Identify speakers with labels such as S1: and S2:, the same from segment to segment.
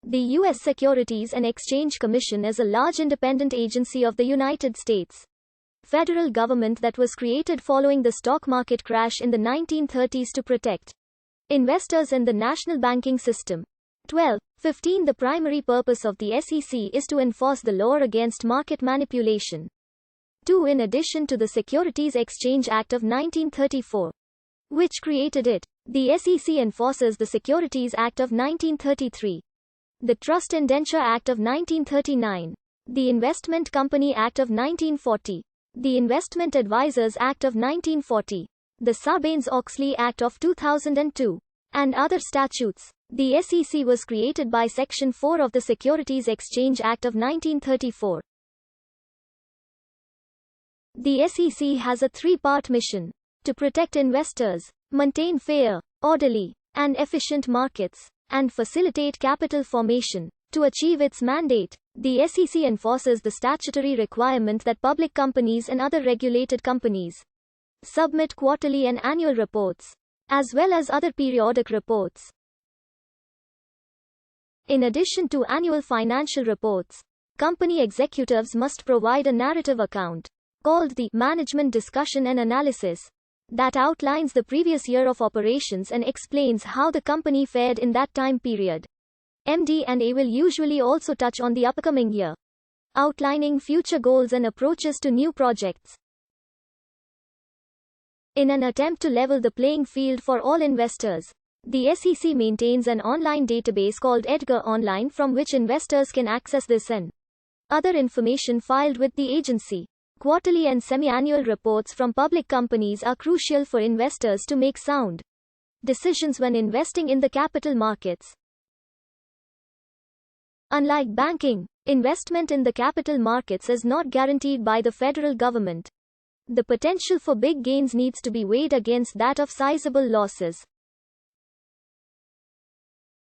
S1: The U.S. Securities and Exchange Commission is a large independent agency of the United States federal government that was created following the stock market crash in the 1930s to protect investors in the national banking system. 12. 15. The primary purpose of the SEC is to enforce the law against market manipulation. 2. In addition to the Securities Exchange Act of 1934, which created it, the SEC enforces the Securities Act of 1933, the Trust Indenture Act of 1939, the Investment Company Act of 1940, the Investment Advisors Act of 1940, the Sarbanes-Oxley Act of 2002, and other statutes. The SEC was created by Section 4 of the Securities Exchange Act of 1934. The SEC has a three-part mission: to protect investors, maintain fair, orderly, and efficient markets, and facilitate capital formation. To achieve its mandate, the SEC enforces the statutory requirement that public companies and other regulated companies submit quarterly and annual reports, as well as other periodic reports. In addition to annual financial reports, company executives must provide a narrative account, called the Management Discussion and Analysis, that outlines the previous year of operations and explains how the company fared in that time period. MD&A will usually also touch on the upcoming year, outlining future goals and approaches to new projects. In an attempt to level the playing field for all investors, the SEC maintains an online database called EDGAR Online from which investors can access this and other information filed with the agency. Quarterly and semi-annual reports from public companies are crucial for investors to make sound decisions when investing in the capital markets. Unlike banking, investment in the capital markets is not guaranteed by the federal government. The potential for big gains needs to be weighed against that of sizable losses.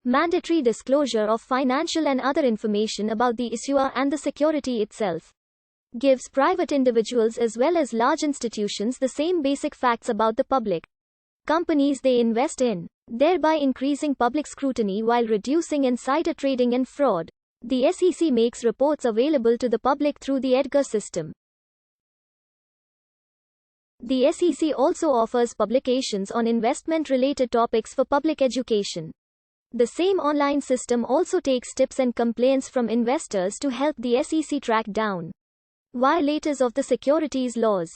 S1: Mandatory disclosure of financial and other information about the issuer and the security itself gives private individuals as well as large institutions the same basic facts about the public companies they invest in, thereby increasing public scrutiny while reducing insider trading and fraud. The SEC makes reports available to the public through the EDGAR system. The SEC also offers publications on investment-related topics for public education. The same online system also takes tips and complaints from investors to help the SEC track down violators of the securities laws.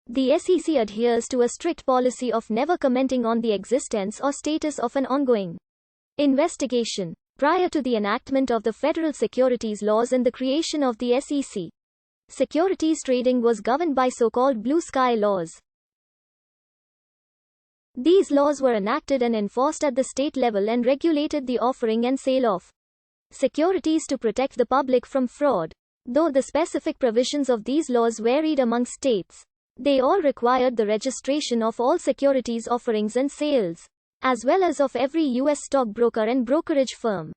S1: The SEC adheres to a strict policy of never commenting on the existence or status of an ongoing investigation. Prior to the enactment of the federal securities laws and the creation of the SEC, securities trading was governed by so-called blue sky laws. These laws were enacted and enforced at the state level and regulated the offering and sale of securities to protect the public from fraud. Though the specific provisions of these laws varied among states, they all required the registration of all securities offerings and sales, as well as of every U.S. stockbroker and brokerage firm.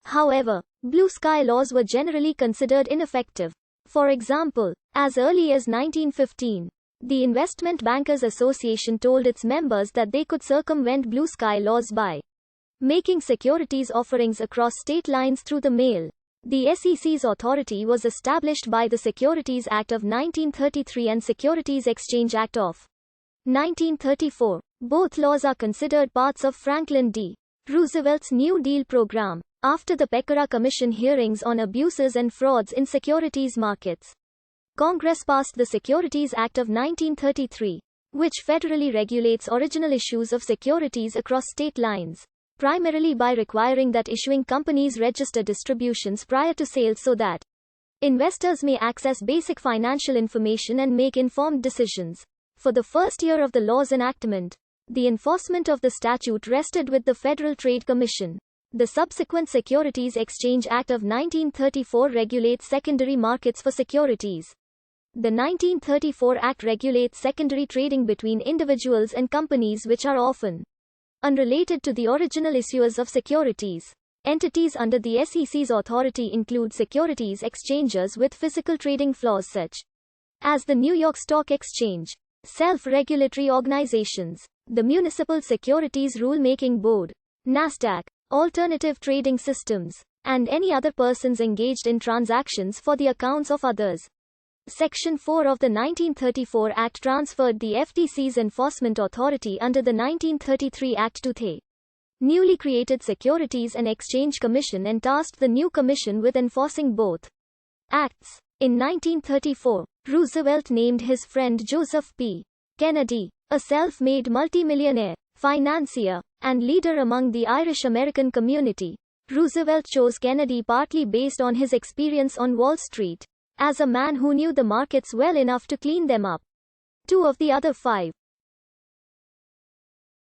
S1: However, blue sky laws were generally considered ineffective. For example, as early as 1915, the Investment Bankers Association told its members that they could circumvent blue sky laws by making securities offerings across state lines through the mail. The SEC's authority was established by the Securities Act of 1933 and Securities Exchange Act of 1934. Both laws are considered parts of Franklin D. Roosevelt's New Deal program. After the Pecora Commission hearings on abuses and frauds in securities markets, Congress passed the Securities Act of 1933, which federally regulates original issues of securities across state lines, primarily by requiring that issuing companies register distributions prior to sales so that investors may access basic financial information and make informed decisions. For the first year of the law's enactment, the enforcement of the statute rested with the Federal Trade Commission. The subsequent Securities Exchange Act of 1934 regulates secondary markets for securities. The 1934 Act regulates secondary trading between individuals and companies which are often unrelated to the original issuers of securities. Entities under the SEC's authority include securities exchangers with physical trading floors such as the New York Stock Exchange, self-regulatory organizations, the Municipal Securities Rulemaking Board, NASDAQ, alternative trading systems, and any other persons engaged in transactions for the accounts of others. Section 4 of the 1934 Act transferred the FTC's enforcement authority under the 1933 Act to the newly created Securities and Exchange Commission and tasked the new commission with enforcing both acts. In 1934, Roosevelt named his friend Joseph P. Kennedy, a self-made multimillionaire, financier, and leader among the Irish-American community. Roosevelt chose Kennedy partly based on his experience on Wall Street, as a man who knew the markets well enough to clean them up. Two of the other five